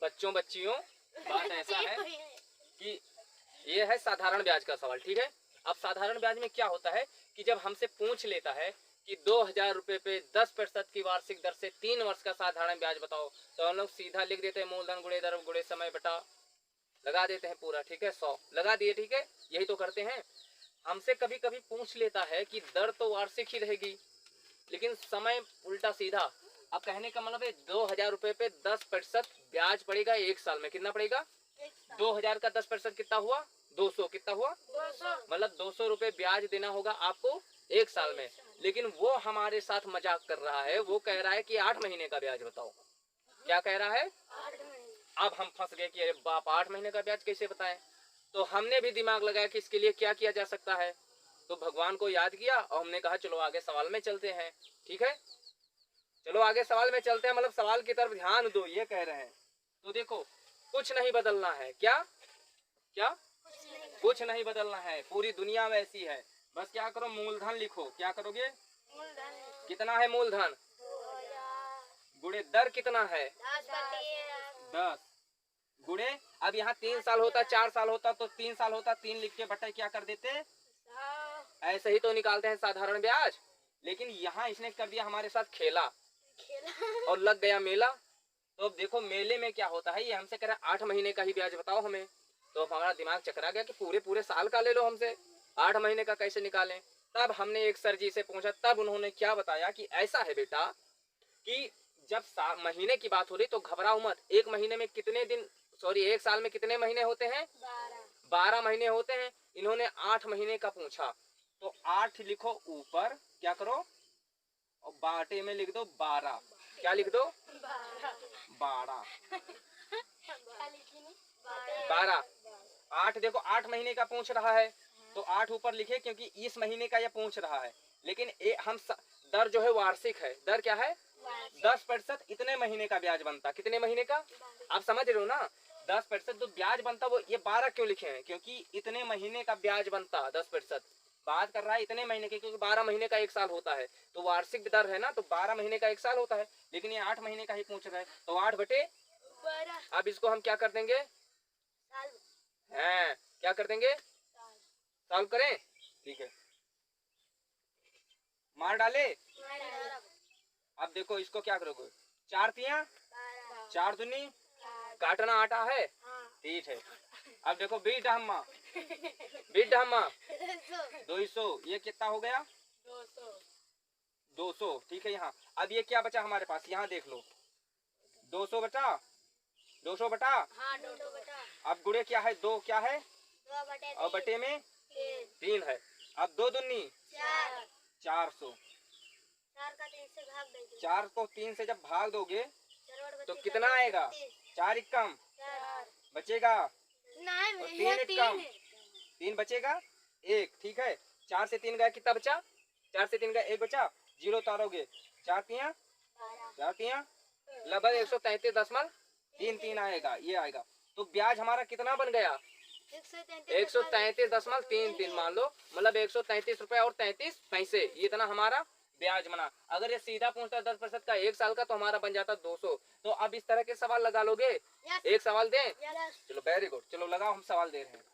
बच्चों बच्चियों, बात ऐसा है कि ये है साधारण ब्याज का सवाल, ठीक है। अब साधारण ब्याज में क्या होता है कि जब हमसे पूछ लेता है कि 2000 रुपये पे 10% की वार्षिक दर से 3 वर्ष का साधारण ब्याज बताओ, तो हम लोग सीधा लिख देते हैं मूलधन गुणे दर गुणे समय बटा, लगा देते हैं पूरा, ठीक है, 100 लगा दिए, ठीक है, यही तो करते हैं। हमसे कभी कभी पूछ लेता है कि दर तो वार्षिक ही रहेगी लेकिन समय उल्टा सीधा। अब कहने का मतलब है 2000 रुपये पे 10% ब्याज पड़ेगा एक साल में, कितना पड़ेगा? 2000 का 10% कितना हुआ? 200, कितना हुआ? 200, मतलब 200 रुपये ब्याज देना होगा आपको एक साल में। लेकिन वो हमारे साथ मजाक कर रहा है, वो कह रहा है कि 8 महीने का ब्याज बताओ। क्या कह रहा है? 8 महीने। अब हम फंस गए कि अरे बाप, 8 महीने का ब्याज कैसे बताएं। तो हमने भी दिमाग लगाया कि इसके लिए क्या किया जा सकता है। तो भगवान को याद किया और हमने कहा चलो आगे सवाल में चलते हैं, ठीक है, चलो आगे सवाल में चलते हैं, मतलब सवाल की तरफ ध्यान दो, ये कह रहे हैं। तो देखो कुछ नहीं बदलना है, क्या क्या कुछ नहीं बदलना है, पूरी दुनिया वैसी है। बस क्या करो, मूलधन लिखो। क्या करोगे? मूलधन। कितना है मूलधन? गुणे दर कितना है? 10 गुणे, अब यहाँ 3 साल होता, 4 साल होता तो 3 साल होता, 3 लिख के बटा क्या कर देते, ऐसे ही तो निकालते हैं साधारण ब्याज। लेकिन यहाँ इसने कर दिया हमारे साथ खेला और लग गया मेला। तो अब देखो मेले में क्या होता है, ये हमसे कह रहा है 8 महीने का ही ब्याज बताओ हमें। तो हमारा दिमाग चकरा गया कि पूरे पूरे साल का ले लो हमसे, 8 महीने का कैसे निकालें। तब हमने एक सर जी से पूछा, तब उन्होंने क्या बताया कि ऐसा है बेटा कि जब महीने की बात हो रही तो घबराओ मत। एक महीने में कितने दिन, सॉरी एक साल में कितने महीने होते हैं? 12 महीने होते हैं। इन्होंने 8 महीने का पूछा, तो 8 लिखो ऊपर, क्या करो, और बाटे में लिख दो 12। क्या लिख दो? 12। 12। 8 देखो 8 महीने का पूछ रहा है तो 8 ऊपर लिखे क्योंकि इस महीने का यह पूछ रहा है। लेकिन हम दर जो है वार्षिक है। दर क्या है? 10% इतने महीने का ब्याज बनता। कितने महीने का? आप समझ रहे हो ना, 10% जो ब्याज बनता वो ये 12 क्यों लिखे हैं, क्योंकि इतने महीने का ब्याज बनता 10%। बात कर रहा है इतने महीने की, क्योंकि 12 महीने का एक साल होता है तो वार्षिक दर है ना, तो 12 महीने का एक साल होता है। लेकिन ये 8 महीने का ही पूछ रहा है तो 8 बटे 12। अब इसको हम क्या कर देंगे, हैं क्या कर देंगे, सॉल्व करें, ठीक है, मार डाले। अब देखो इसको क्या करोगे, 4 तिया 4 दूनी, काटना आटा है, ठीक है। अब देखो बीट हम्मा 200, ये कितना हो गया? 200, ठीक है। यहाँ अब ये क्या बचा हमारे पास, यहाँ देख लो 200 बटा 200 बटा, हाँ, 200 बटा। अब गुणे क्या है, 2 क्या है, 2 बटे और बटे में 3 है। अब 2 दूनी 400, 4 को 3 से जब भाग दोगे तो कितना आएगा, 4 कम बचेगा, 3 कम 3 बचेगा 1, ठीक है। 4 से 3 गया, कितना बचा, 4 से 3 गया 1 बचा, 0 उतारोगे 4 तिया लगभग 133.33 आएगा, ये आएगा। तो ब्याज हमारा कितना बन गया, 133.33 मान लो, मतलब 133 रुपए और 33 पैसे, ये इतना हमारा ब्याज बना। अगर ये सीधा पूछता 10% का एक साल का तो हमारा बन जाता 200। तो अब इस तरह के सवाल लगा लोगे, एक सवाल दें, चलो वेरी गुड, चलो लगाओ हम सवाल दे रहे हैं।